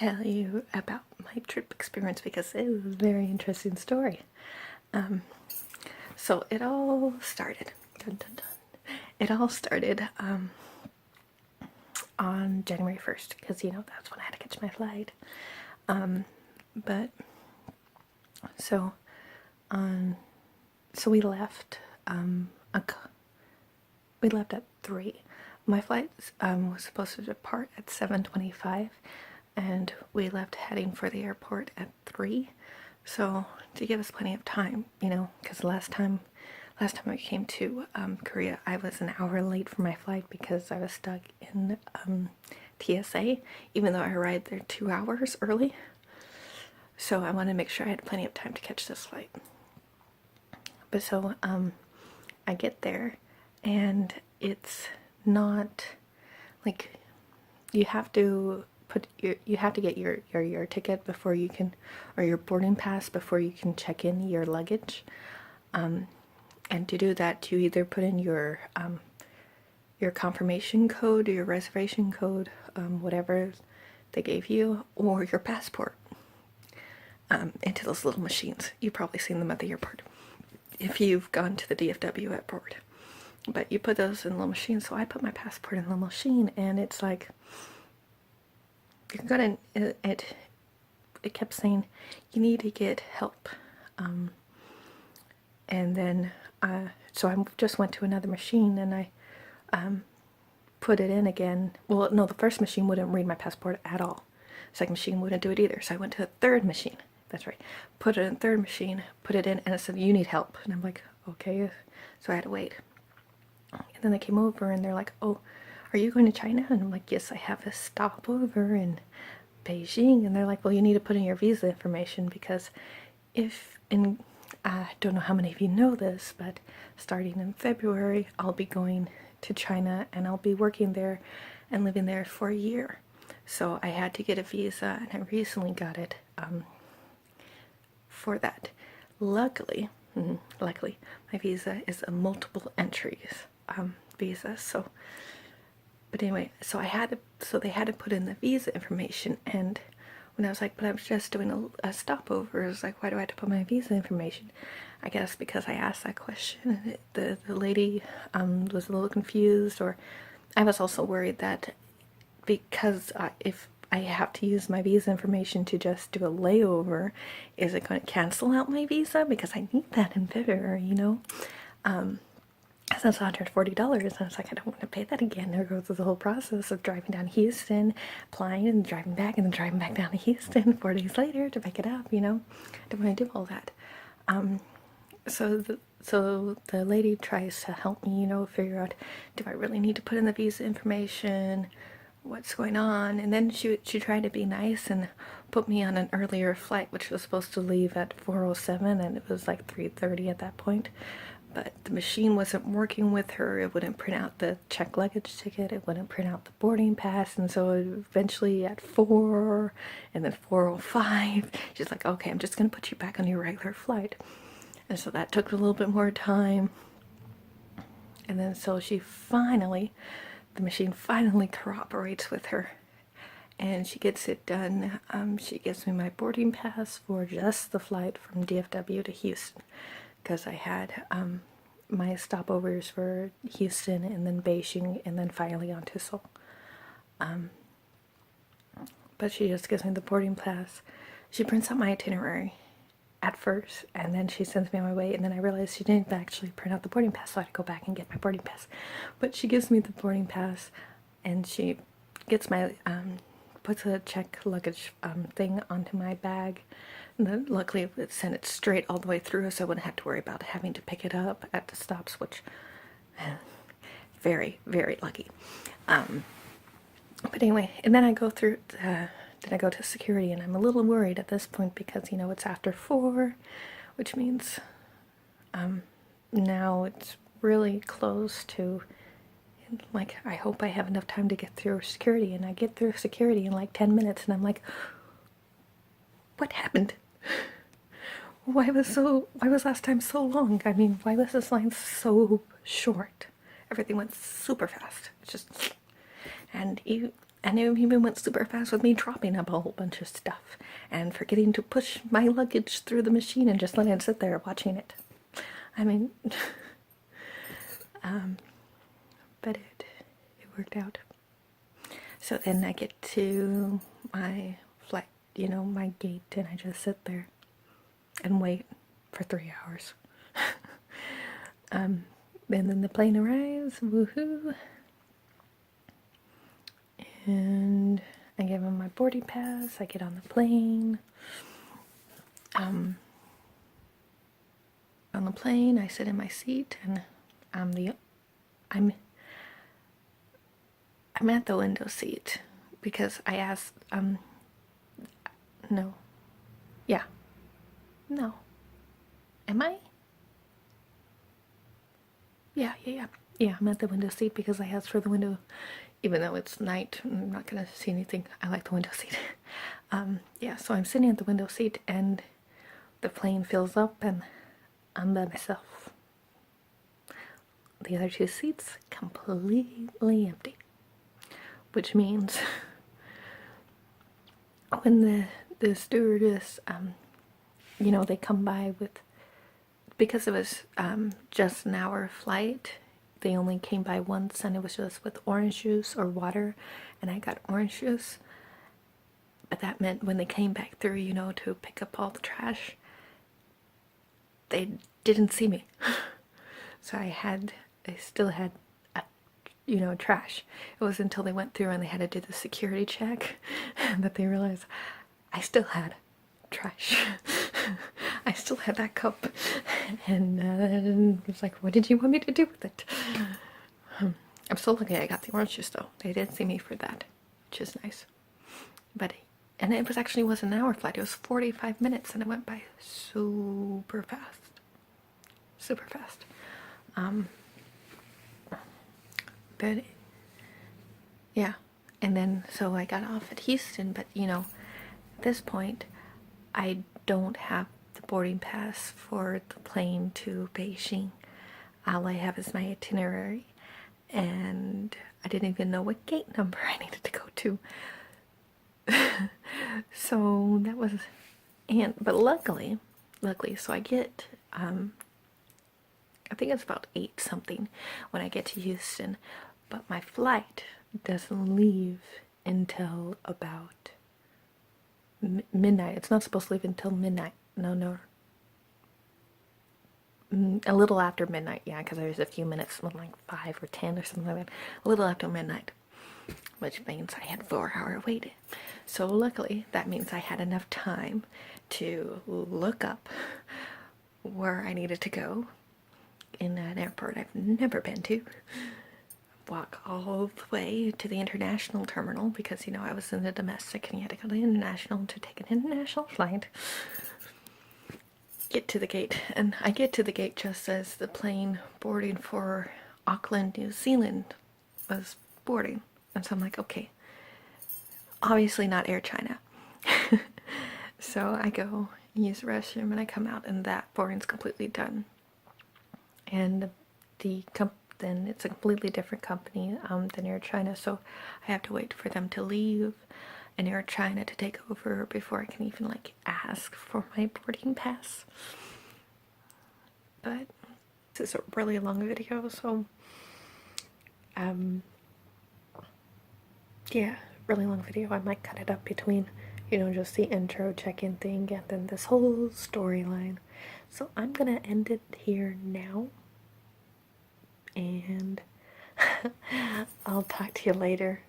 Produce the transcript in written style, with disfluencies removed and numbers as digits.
tell you about my trip experience because it was a very interesting story. So it all started. Dun, dun, dun. It all started on January 1st because that's when I had to catch my flight. But so so we left. We left at 3. My flight was supposed to depart at 7:25, and we left heading for the airport at 3. So to give us plenty of time, because last time I came to Korea, I was an hour late for my flight because I was stuck in TSA, even though I arrived there 2 hours early. So I wanted to make sure I had plenty of time to catch this flight. But so I get there, and it's not like you have to get your ticket before you can, or your boarding pass before you can check in your luggage. And to do that, you either put in your confirmation code or your reservation code, whatever they gave you, or your passport, into those little machines. You've probably seen them at the airport if you've gone to the DFW airport. But you put those in little machines. So I put my passport in the little machine, and it's like you can go to it kept saying you need to get help, and then so I just went to another machine, and I put it in again. Well, no, the first machine wouldn't read my passport at all. The second machine wouldn't do it either. So I went to a third machine. That's right. Put it in the third machine, put it in, and it said, you need help. And I'm like, okay. So I had to wait. And then they came over, and they're like, oh, are you going to China? And I'm like, yes, I have a stopover in Beijing. And they're like, well, you need to put in your visa information, because I don't know how many of you know this, but starting in February, I'll be going to China, and I'll be working there and living there for a year. So I had to get a visa, and I recently got it for that. Luckily, my visa is a multiple entries visa. So, but anyway, so they had to put in the visa information, and when I was like, but I was just doing a stopover, it was like, why do I have to put my visa information? I guess because I asked that question, and the lady was a little confused, or I was also worried that because if I have to use my visa information to just do a layover, is it going to cancel out my visa? Because I need that in February, So it's $140, and I was like, I don't want to pay that again or go through the whole process of driving down to Houston, applying, and driving back, and then driving back down to Houston 4 days later to pick it up, I don't want to do all that. So the lady tries to help me, figure out, do I really need to put in the visa information? What's going on? And then she tried to be nice and put me on an earlier flight, which was supposed to leave at 4:07, and it was like 3:30 at that point. But the machine wasn't working with her. It wouldn't print out the check luggage ticket. It wouldn't print out the boarding pass. And so eventually at 4, and then 4:05, she's like, okay, I'm just going to put you back on your regular flight. And so that took a little bit more time. And then so the machine finally cooperates with her, and she gets it done. She gives me my boarding pass for just the flight from DFW to Houston, because I had my stopovers for Houston, and then Beijing, and then finally on to Seoul. But she just gives me the boarding pass. She prints out my itinerary at first, and then she sends me on my way, and then I realized she didn't actually print out the boarding pass, so I had to go back and get my boarding pass. But she gives me the boarding pass, and she gets my puts a check luggage thing onto my bag, and then luckily it sent it straight all the way through, so I wouldn't have to worry about having to pick it up at the stops, which very, very lucky. But anyway, and then I go through then I go to security, and I'm a little worried at this point because it's after 4, which means now it's really close to, like, I hope I have enough time to get through security. And I get through security in like 10 minutes, and I'm like, what happened? Why was last time so long? I mean, why was this line so short? Everything went super fast. It's just, and And it even went super fast with me dropping up a whole bunch of stuff and forgetting to push my luggage through the machine and just letting it sit there watching it. I mean, but it worked out. So then I get to my flight, you know, my gate, and I just sit there and wait for 3 hours. And then the plane arrives, woohoo! And I give them my boarding pass, I get on the plane. On the plane, I sit in my seat, and I'm at the window seat because I asked, no. Yeah. No. Am I? Yeah. Yeah, I'm at the window seat because I asked for the window, even though it's night, I'm not gonna see anything. I like the window seat. Yeah, so I'm sitting at the window seat and the plane fills up and I'm by myself. The other two seats completely empty. Which means when the stewardess, you know, they come by with, because it was just an hour flight, they only came by once, and it was just with orange juice or water, and I got orange juice. But that meant when they came back through, you know, to pick up all the trash, they didn't see me. So I still had, you know, trash. It was until they went through and they had to do the security check that they realized I still had trash. I still had that cup. And it was like, what did you want me to do with it? I'm so lucky I got the orange juice though. They did see me for that, which is nice. But, and it was actually was an hour flight. It was 45 minutes and it went by super fast. Super fast. But yeah, and then so I got off at Houston, but you know, at this point I don't have the boarding pass for the plane to Beijing. All I have is my itinerary, and I didn't even know what gate number I needed to go to. So that was, but luckily, so I get, I think it's about 8 something when I get to Houston, but my flight doesn't leave until about midnight. It's not supposed to leave until midnight. No. A little after midnight, yeah, because there's a few minutes, like 5 or 10 or something like that. A little after midnight, which means I had 4-hour wait. So luckily, that means I had enough time to look up where I needed to go in an airport I've never been to. Walk all the way to the international terminal because, you know, I was in the domestic and you had to go to the international to take an international flight. Get to the gate, and I get to the gate just as the plane boarding for Auckland, New Zealand was boarding. And so I'm like, okay, obviously not Air China. So I go use the restroom and I come out and that boarding's completely done. And then it's a completely different company than Air China, so I have to wait for them to leave and Air China to take over before I can even like ask for my boarding pass. But this is a really long video, so yeah, really long video. I might cut it up between, you know, just the intro check-in thing and then this whole storyline. So I'm gonna end it here now. And I'll talk to you later.